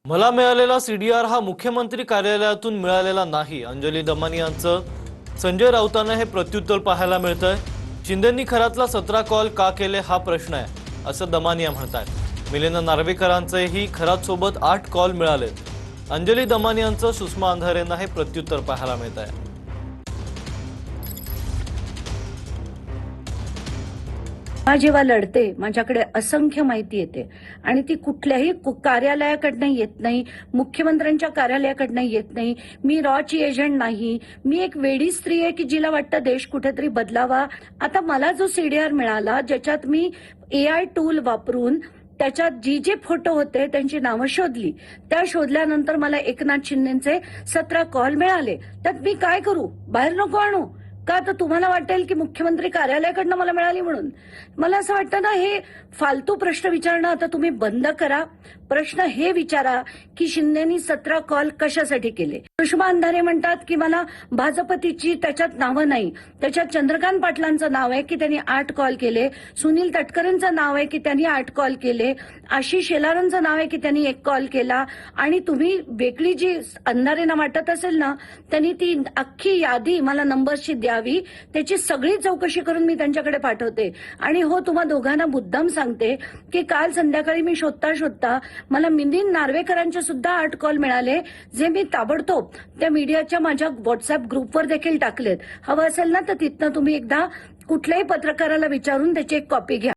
मला मिळालेला सीडीआर हा मुख्यमंत्री कार्यालयातून मिळालेला नाही। अंजली दमानी यांचं संजय राऊतांना हे प्रत्युत्तर पाहायला मिळतंय। शिंदेंनी खरातला 17 कॉल का केले हा प्रश्न आहे असं दमानिया म्हणतात। मिलिंद नार्वेकरांचेही खरात सोबत 8 कॉल मिळालेत। अंजली दमानी यांचं सुषमा अंधारेंना हे प्रत्युत्तर पाहायला मिळतंय। जेव्हा लढते माझ्याकडे असंख्य माहिती येते आणि ती कुठल्याही कार्यालयाकडनं येत नाही, मुख्यमंत्र्यांच्या कार्यालयाकडनं येत नाही। मी रॉची एजंट नाही, मी एक वेडी स्त्री आहे की जिला वाटतं देश कुठेतरी बदलावा। आता मला जो सीडीआर मिळाला ज्याच्यात मी एआय टूल वापरून त्याच्यात जे फोटो होते त्यांची नावं शोधली, त्या शोधल्यानंतर मला एकनाथ शिंदेचे 17 कॉल मिळाले। त्यात मी काय करू? बाहेर नको आणू का? तर तुम्हाला वाटेल की मुख्यमंत्री कार्यालयाकडनं मला मिळाली म्हणून। मला असं वाटतं ना, हे फालतू प्रश्न विचारणं आता तुम्ही बंद करा। प्रश्न हे विचारा की शिंदेनी 17 कॉल कशासाठी केले। सुषमा अंधारे म्हणतात की मला भाजपतीची त्याच्यात नावं नाही, त्याच्यात चंद्रकांत पाटलांचं नाव आहे की त्यांनी 8 कॉल केले, सुनील तटकरेंचं नाव आहे की त्यांनी 8 कॉल केले, आशिष शेलारांचं नाव आहे की त्यांनी 1 कॉल केला। आणि तुम्ही वेगळी जी अंधारेंना वाटत असेल ना, त्यांनी ती अख्खी यादी मला नंबरची द्यावी, त्याची सगळी चौकशी करून मी त्यांच्याकडे पाठवते। आणि हो, तुम्हा दोघांना मुद्दाम सांगते की काल संध्याकाळी मी शोधता शोधता मला मिलिंद नार्वेकरांचे सुद्धा 8 कॉल मिळाले, जे मी ताबडतोब त्या मीडियाच्या माझ्या व्हॉट्सअप ग्रुपवर देखील टाकलेत। हवं असेल ना तर तिथनं तुम्ही एकदा कुठल्याही पत्रकाराला विचारून त्याची एक कॉपी घ्या।